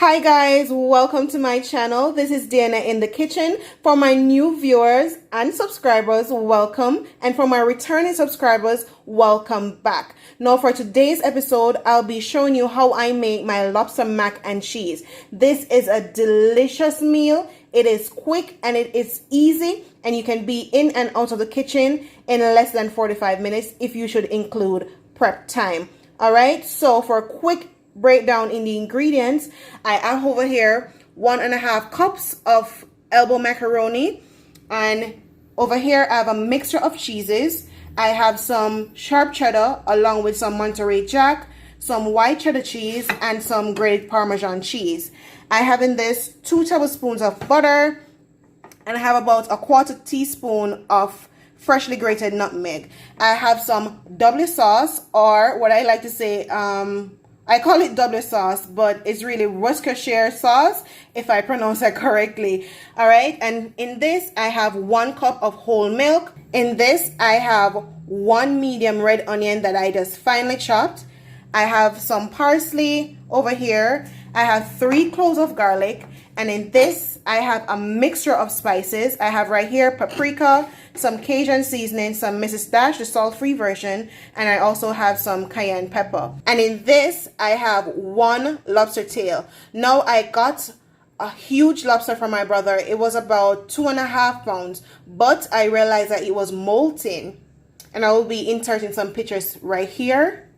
Hi guys, welcome to my channel. This is Dianna in the kitchen. For my new viewers and subscribers, welcome. And for my returning subscribers, welcome back. Now for today's episode, I'll be showing you how I make my lobster mac and cheese. This is a delicious meal. It is quick and it is easy, and you can be in and out of the kitchen in less than 45 minutes if you should include prep time. All right, so for a quick breakdown in the ingredients, I have over here 1.5 cups of elbow macaroni, and over here I have a mixture of cheeses. I have some sharp cheddar along with some Monterey Jack, some white cheddar cheese, and some grated Parmesean cheese. I have in this 2 tablespoons of butter, and I have about a 1/4 teaspoon of freshly grated nutmeg. I have some double sauce, or what I like to say, I call it double sauce, but it's really Worcestershire sauce, if I pronounce that correctly. All right, and in this, I have 1 cup of whole milk. In this, I have 1 medium red onion that I just finely chopped. I have some parsley over here. I have 3 cloves of garlic. And in this, I have a mixture of spices. I have right here paprika, some Cajun seasoning, some Mrs. Dash, the salt-free version, and I also have some cayenne pepper. And in this, I have 1 lobster tail. Now, I got a huge lobster from my brother. It was about 2.5 pounds, but I realized that it was molting. And I will be inserting some pictures right here.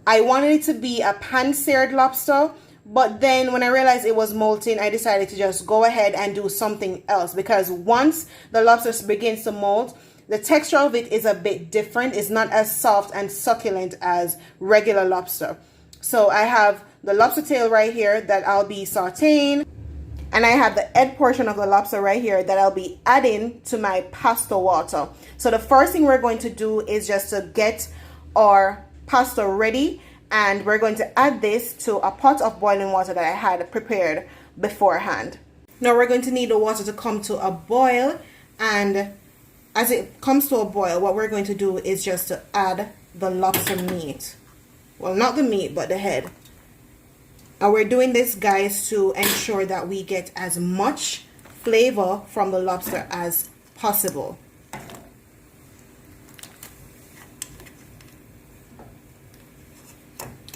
I wanted it to be a pan-seared lobster, but then when I realized it was molting, I decided to just go ahead and do something else, because once the lobster begins to molt, the texture of it is a bit different. It's not as soft and succulent as regular lobster. So I have the lobster tail right here that I'll be sauteing, and I have the head portion of the lobster right here that I'll be adding to my pasta water. So the first thing we're going to do is just to get our pasta ready, and we're going to add this to a pot of boiling water that I had prepared beforehand. Now we're going to need the water to come to a boil, and as it comes to a boil, what we're going to do is just to add the lobster meat. Well, not the meat, but the head. And we're doing this, guys, to ensure that we get as much flavor from the lobster as possible.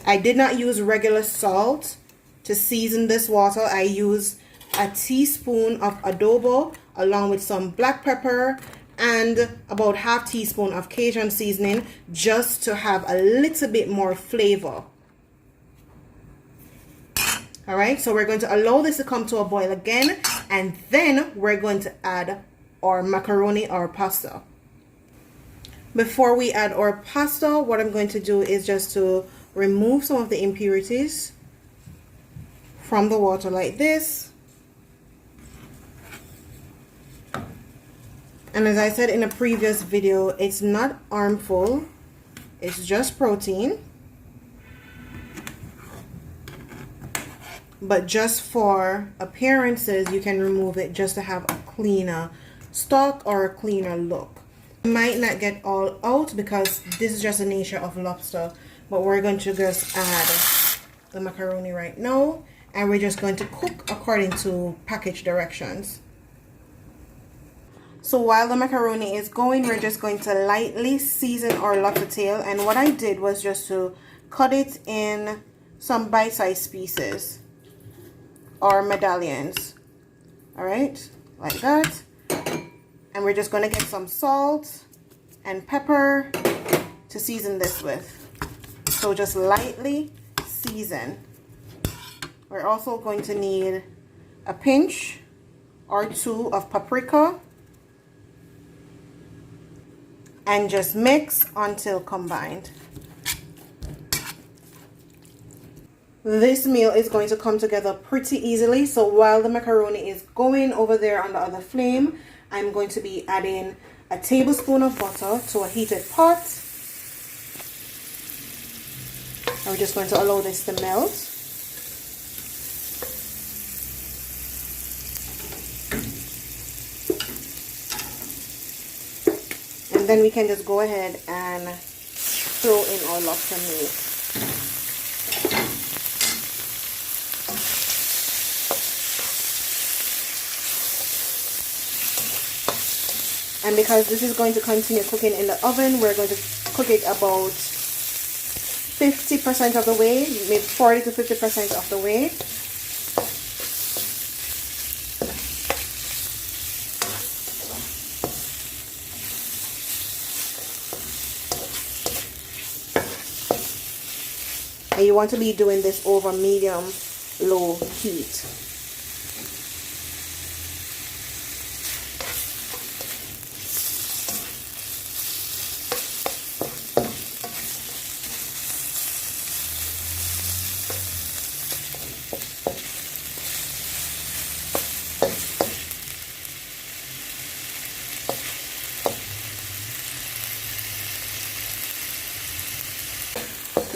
I did not use regular salt to season this water. I used a teaspoon of adobo along with some black pepper and about ½ teaspoon of Cajun seasoning, just to have a little bit more flavor. All right, so we're going to allow this to come to a boil again, and then we're going to add our macaroni or pasta. Before we add our pasta, what I'm going to do is just to remove some of the impurities from the water like this. And as I said in a previous video, it's not harmful, it's just protein. But just for appearances, you can remove it just to have a cleaner stock or a cleaner look. You might not get all out because this is just the nature of lobster. But we're going to just add the macaroni right now, and we're just going to cook according to package directions. So while the macaroni is going, we're just going to lightly season our lobster tail, and what I did was just to cut it in some bite-sized pieces or medallions. All right, like that. And we're just going to get some salt and pepper to season this with. So just lightly season. We're also going to need a pinch or 2 of paprika, and just mix until combined. This meal is going to come together pretty easily. So while the macaroni is going over there on the other flame, I'm going to be adding a tablespoon of butter to a heated pot. We're just going to allow this to melt. And then we can just go ahead and throw in our lobster meat. And because this is going to continue cooking in the oven, we're going to cook it about 50% of the way, maybe 40 to 50% of the way. And you want to be doing this over medium-low heat.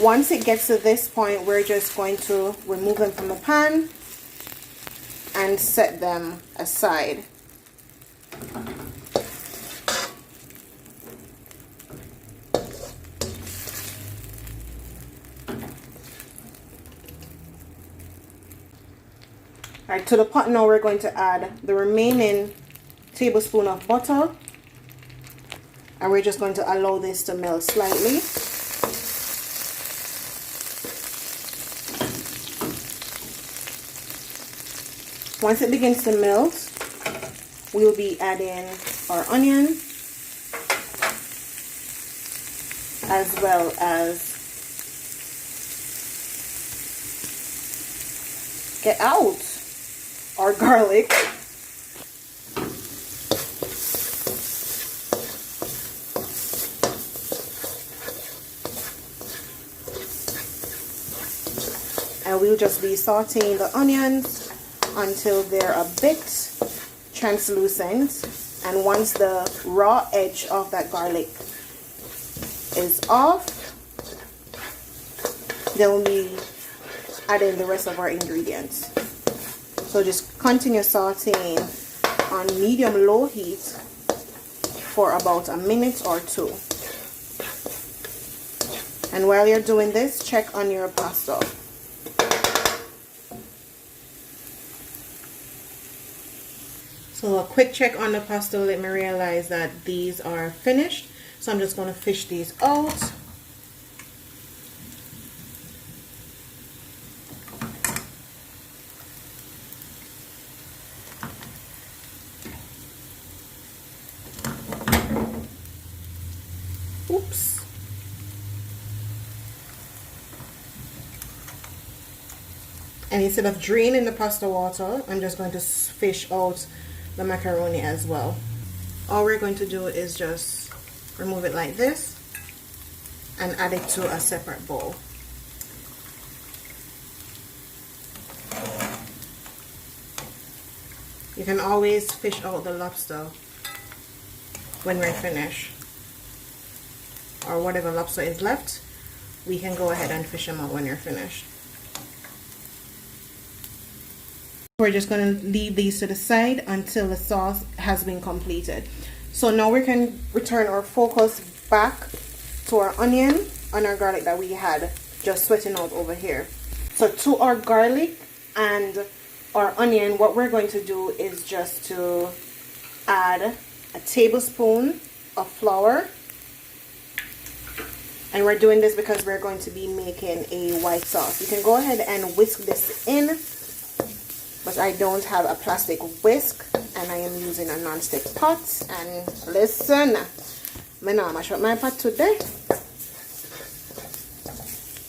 Once it gets to this point, we're just going to remove them from the pan and set them aside. Alright, to the pot now we're going to add the remaining tablespoon of butter, and we're just going to allow this to melt slightly. Once it begins to melt, we'll be adding our onion as well as our garlic. And we'll just be sauteing the onions until they're a bit translucent, and once the raw edge of that garlic is off, then we'll be adding the rest of our ingredients. So just continue sauteing on medium-low heat for about a minute or two. And while you're doing this, check on your pasta. So a quick check on the pasta let me realize that these are finished. So I'm just going to fish these out. Oops. And instead of draining the pasta water, I'm just going to fish out the macaroni as well. All we're going to do is just remove it like this and add it to a separate bowl. You can always fish out the lobster when we're finished, or whatever lobster is left, we can go ahead and fish them out when you're finished. We're just going to leave these to the side until the sauce has been completed. So now we can return our focus back to our onion and our garlic that we had just sweating out over here. So to our garlic and our onion, what we're going to do is just to add a tablespoon of flour. And we're doing this because we're going to be making a white sauce. You can go ahead and whisk this in, but I don't have a plastic whisk and I am using a non-stick pot. And listen, I'm not mash up my pot today.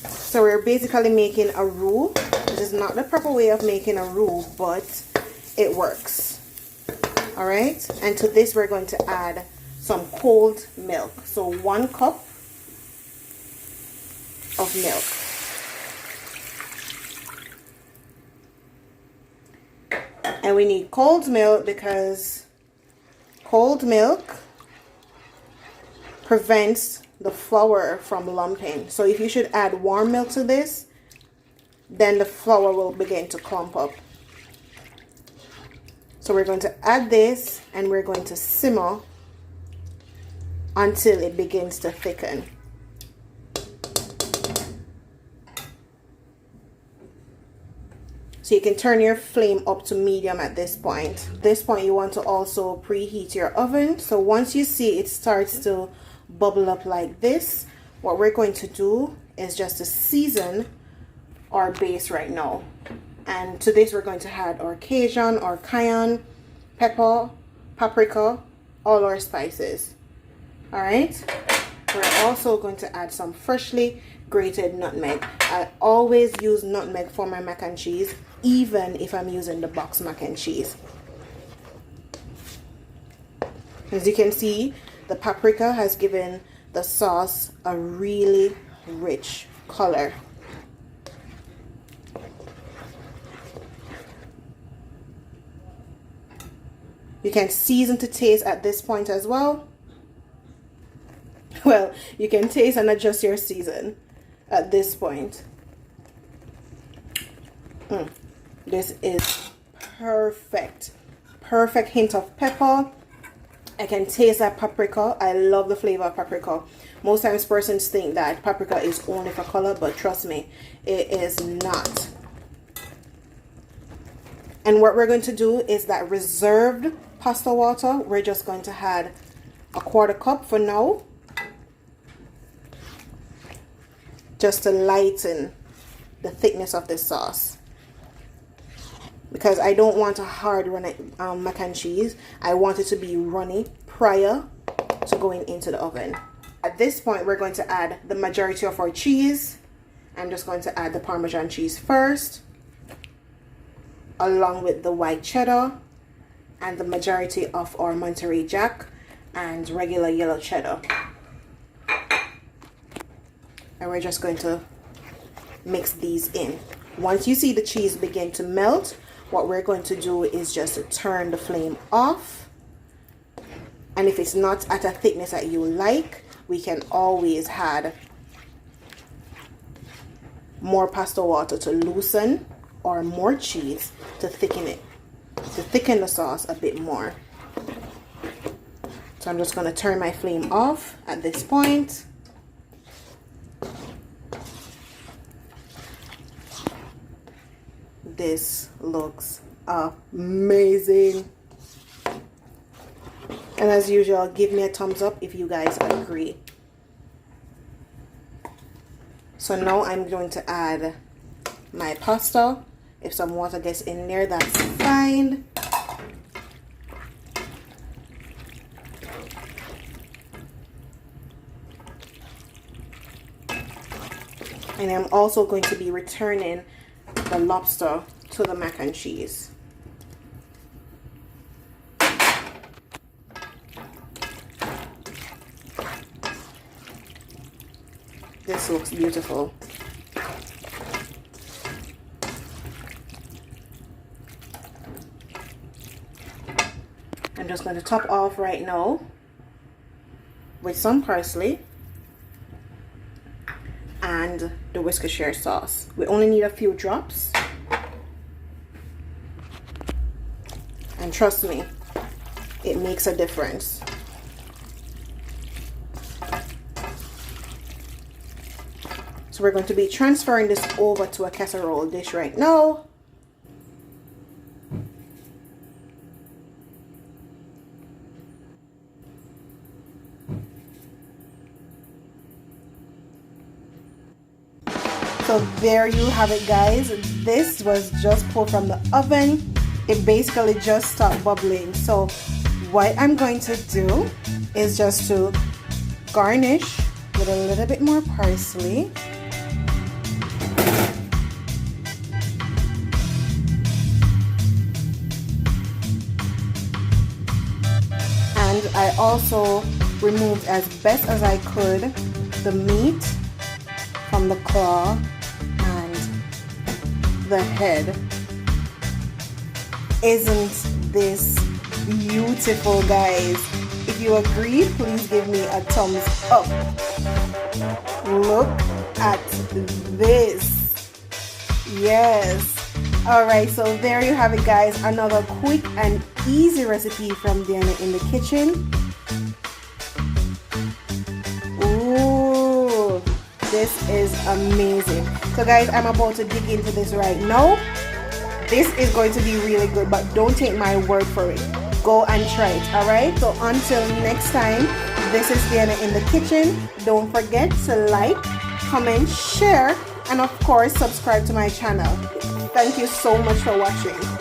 So we're basically making a roux. This is not the proper way of making a roux, but it works. Alright, and to this we're going to add some cold milk. So 1 cup of milk. And we need cold milk because cold milk prevents the flour from lumping. So if you should add warm milk to this, then the flour will begin to clump up. So we're going to add this and we're going to simmer until it begins to thicken. So you can turn your flame up to medium at this point. At this point, you want to also preheat your oven. So once you see it starts to bubble up like this, what we're going to do is just to season our base right now. And to this, we're going to add our Cajun or cayenne, pepper, paprika, all our spices. All right. We're also going to add some freshly grated nutmeg. I always use nutmeg for my mac and cheese, even if I'm using the box mac and cheese. As you can see, the paprika has given the sauce a really rich color. You can season to taste at this point as well. Well, you can taste and adjust your season at this point. This is perfect. Perfect hint of pepper. I can taste that paprika. I love the flavor of paprika. Most times persons think that paprika is only for color, but trust me, it is not. And what we're going to do is that reserved pasta water, we're just going to add a 1/4 cup for now, just to lighten the thickness of this sauce, because I don't want a hard runny mac and cheese. I want it to be runny prior to going into the oven. At this point, we're going to add the majority of our cheese. I'm just going to add the Parmesan cheese first, along with the white cheddar and the majority of our Monterey Jack and regular yellow cheddar. And we're just going to mix these in. Once you see the cheese begin to melt, what we're going to do is just to turn the flame off. And if it's not at a thickness that you like, we can always add more pasta water to loosen, or more cheese to thicken it, to thicken the sauce a bit more. So I'm just going to turn my flame off at this point. This looks amazing. And as usual, give me a thumbs up if you guys agree. So now I'm going to add my pasta. If some water gets in there, that's fine. And I'm also going to be returning the lobster to the mac and cheese. This looks beautiful. I'm just going to top off right now with some parsley and the Worcestershire sauce. We only need a few drops. And trust me, it makes a difference. So we're going to be transferring this over to a casserole dish right now. So there you have it, guys. This was just pulled from the oven. It basically just stopped bubbling. So what I'm going to do is just to garnish with a little bit more parsley. And I also removed as best as I could the meat from the claw and the head. Isn't this beautiful, guys? If you agree, please give me a thumbs up. Look at this. Yes. Alright, so there you have it, guys. Another quick and easy recipe from Dianna in the kitchen. Ooh, this is amazing. So guys, I'm about to dig into this right now. This is going to be really good, but don't take my word for it. Go and try it, all right? So until next time, this is Dianna in the kitchen. Don't forget to like, comment, share, and of course, subscribe to my channel. Thank you so much for watching.